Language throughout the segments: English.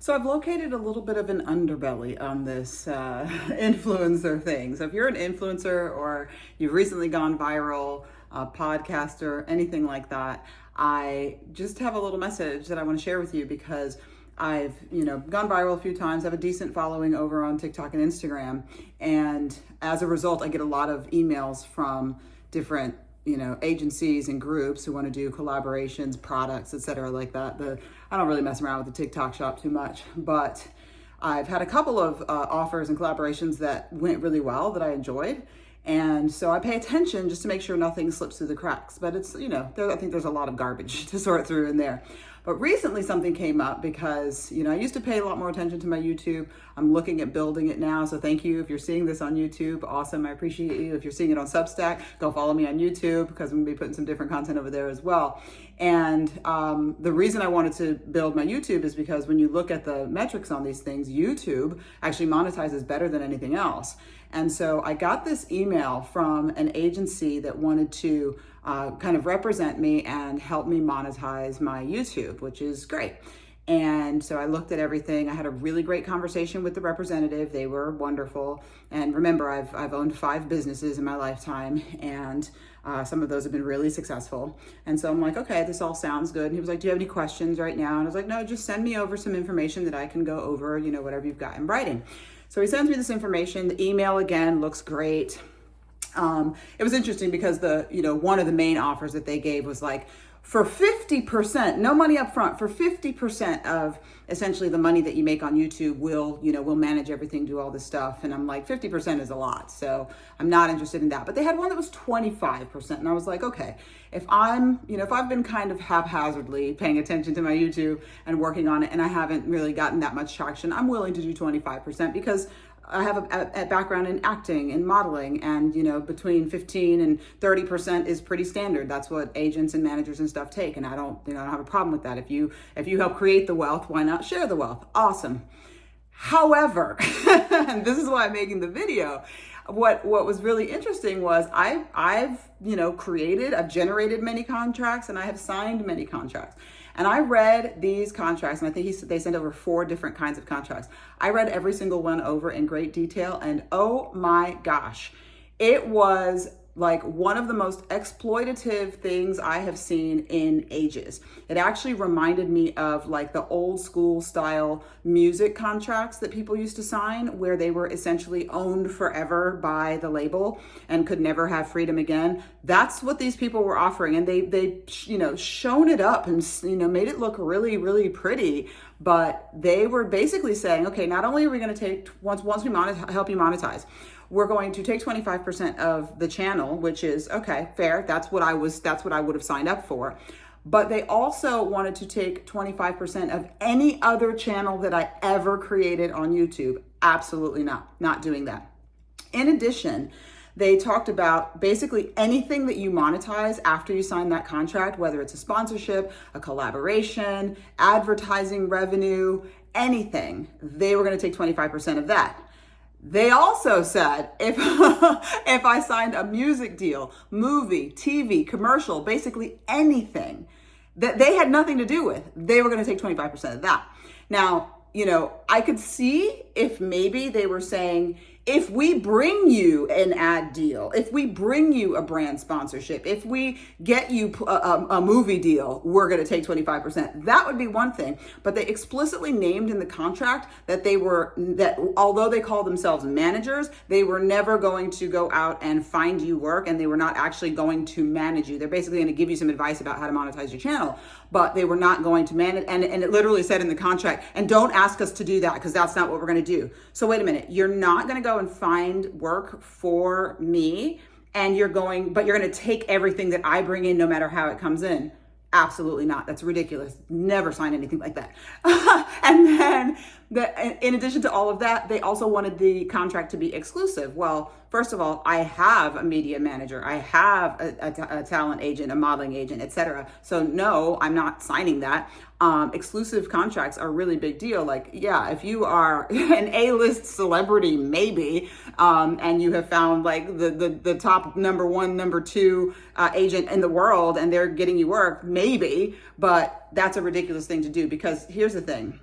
So I've located a little bit of an underbelly on this influencer thing. So if you're an influencer or you've recently gone viral, a podcaster, anything like that, I just have a little message that I want to share with you because I've, gone viral a few times. I have a decent following over on TikTok and Instagram. And as a result, I get a lot of emails from different agencies and groups who want to do collaborations, products, etc. like that. I don't really mess around with the TikTok shop too much, but I've had a couple of offers and collaborations that went really well that I enjoyed. And so I pay attention just to make sure nothing slips through the cracks. But it's, I think there's a lot of garbage to sort through in there. But recently something came up because, I used to pay a lot more attention to my YouTube. I'm looking at building it now. So thank you. If you're seeing this on YouTube, awesome. I appreciate you. If you're seeing it on Substack, go follow me on YouTube because I'm gonna be putting some different content over there as well. And the reason I wanted to build my YouTube is because when you look at the metrics on these things, YouTube actually monetizes better than anything else. And so I got this email from an agency that wanted to kind of represent me and help me monetize my YouTube, which is great. And so I looked at everything. I had a really great conversation with the representative. They were wonderful. And remember, I've owned 5 businesses in my lifetime, and some of those have been really successful. And so I'm like, okay, this all sounds good. And he was like, do you have any questions right now? And I was like, no, just send me over some information that I can go over, whatever you've got in writing. So he sends me this information. The email again looks great. It was interesting because one of the main offers that they gave was like, for 50%, no money up front, for 50% of essentially the money that you make on YouTube, we'll manage everything, do all this stuff. And I'm like, 50% is a lot. So I'm not interested in that. But they had one that was 25%. And I was like, okay, if I've been kind of haphazardly paying attention to my YouTube and working on it, and I haven't really gotten that much traction, I'm willing to do 25% because I have a background in acting and modeling, and between 15 and 30% is pretty standard. That's what agents and managers and stuff take, and I don't have a problem with that. If you help create the wealth, why not share the wealth? Awesome. However, and this is why I'm making the video. What was really interesting was I've generated many contracts and I have signed many contracts. And I read these contracts, and I think they sent over 4 different kinds of contracts. I read every single one over in great detail, and oh my gosh, it was like one of the most exploitative things I have seen in ages. It actually reminded me of like the old school style music contracts that people used to sign, where they were essentially owned forever by the label and could never have freedom again. That's what these people were offering. And they shown it up and, made it look really, really pretty. But they were basically saying, okay, not only are we going to take, once we help you monetize, we're going to take 25% of the channel, which is okay, fair. That's what I would have signed up for. But they also wanted to take 25% of any other channel that I ever created on YouTube. Absolutely not doing that. In addition, they talked about basically anything that you monetize after you sign that contract, whether it's a sponsorship, a collaboration, advertising revenue, anything, they were going to take 25% of that. They also said if I signed a music deal, movie, TV, commercial, basically anything that they had nothing to do with, they were going to take 25% of that. Now, I could see if maybe they were saying, if we bring you an ad deal, if we bring you a brand sponsorship, if we get you a movie deal, we're going to take 25%. That would be one thing. But they explicitly named in the contract that although they call themselves managers, they were never going to go out and find you work, and they were not actually going to manage you. They're basically going to give you some advice about how to monetize your channel, but they were not going to manage. And it literally said in the contract, and don't ask us to do that because that's not what we're going to do. So wait a minute, you're not going to go and find work for me, and you're going to take everything that I bring in no matter how it comes in. Absolutely not. That's ridiculous. Never sign anything like that. And then in addition to all of that, they also wanted the contract to be exclusive. Well, first of all, I have a media manager. I have a talent agent, a modeling agent, etc. So no, I'm not signing that. Exclusive contracts are a really big deal. Like, yeah, if you are an A-list celebrity, maybe, and you have found like the top number 1, number 2 agent in the world, and they're getting you work, maybe, but that's a ridiculous thing to do, because here's the thing.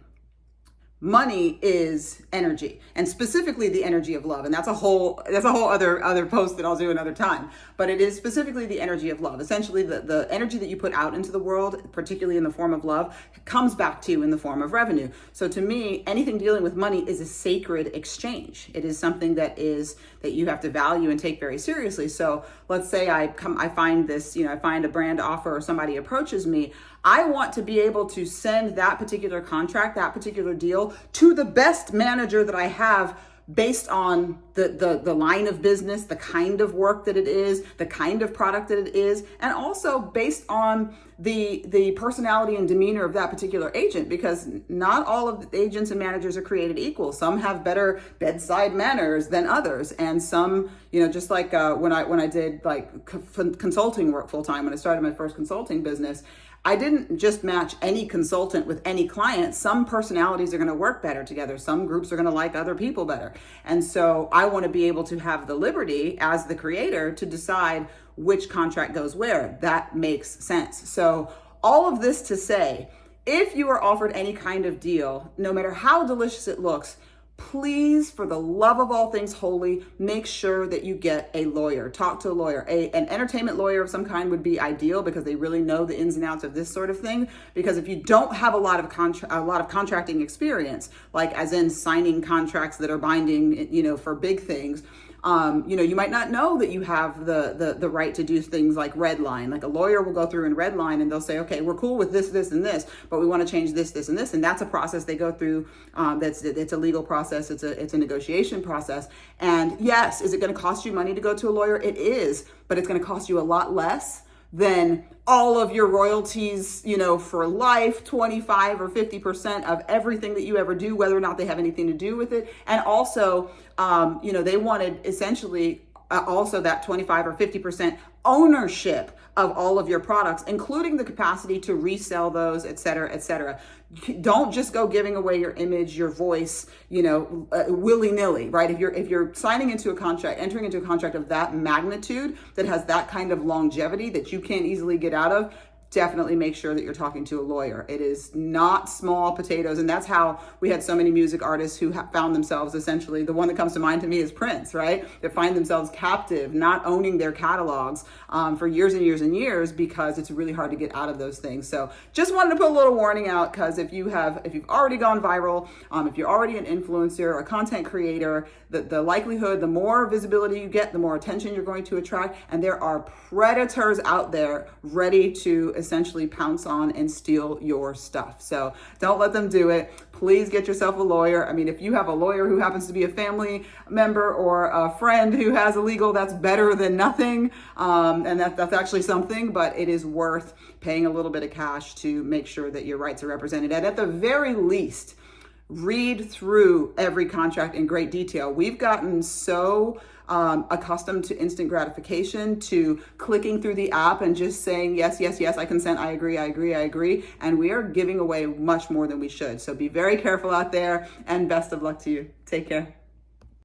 Money is energy, and specifically the energy of love. And that's a whole other post that I'll do another time. But it is specifically the energy of love. Essentially, the energy that you put out into the world, particularly in the form of love, comes back to you in the form of revenue. So to me, anything dealing with money is a sacred exchange. It is something that you have to value and take very seriously. So let's say I find a brand offer, or somebody approaches me. I want to be able to send that particular contract, that particular deal, to the best manager that I have, based on the line of business, the kind of work that it is, the kind of product that it is, and also based on the personality and demeanor of that particular agent, because not all of the agents and managers are created equal. Some have better bedside manners than others, and some, just like when I did like consulting work full time, when I started my first consulting business, I didn't just match any consultant with any client. Some personalities are going to work better together. Some groups are going to like other people better. And so I want to be able to have the liberty as the creator to decide which contract goes where. That makes sense. So all of this to say, if you are offered any kind of deal, no matter how delicious it looks, please, for the love of all things holy, make sure that you get a lawyer. Talk to a lawyer. An entertainment lawyer of some kind would be ideal, because they really know the ins and outs of this sort of thing. Because if you don't have a lot of contracting experience, like as in signing contracts that are binding, for big things, you might not know that you have the right to do things like redline. Like a lawyer will go through and redline, and they'll say, okay, we're cool with this, this, and this, but we want to change this, this, and this. And that's a process they go through. It's a legal process. It's a negotiation process. And yes, is it going to cost you money to go to a lawyer? It is, but it's going to cost you a lot less than all of your royalties, for life, 25 or 50% of everything that you ever do, whether or not they have anything to do with it. And also, they wanted essentially also that 25 or 50% ownership of all of your products, including the capacity to resell those, et cetera, et cetera. Don't just go giving away your image, your voice, willy-nilly, right? If you're entering into a contract of that magnitude, that has that kind of longevity that you can't easily get out of, definitely make sure that you're talking to a lawyer. It is not small potatoes. And that's how we had so many music artists who found themselves, essentially, the one that comes to mind to me is Prince, right? That find themselves captive, not owning their catalogs for years and years and years, because it's really hard to get out of those things. So just wanted to put a little warning out, because if you've already gone viral, if you're already an influencer, a content creator, the likelihood, the more visibility you get, the more attention you're going to attract. And there are predators out there ready to essentially pounce on and steal your stuff. So don't let them do it. Please get yourself a lawyer. I mean, if you have a lawyer who happens to be a family member or a friend who has a legal, that's better than nothing. And that's actually something, but it is worth paying a little bit of cash to make sure that your rights are represented. And at the very least, read through every contract in great detail. We've gotten so accustomed to instant gratification, to clicking through the app and just saying, yes, yes, yes, I consent, I agree, I agree, I agree. And we are giving away much more than we should. So be very careful out there, and best of luck to you. Take care.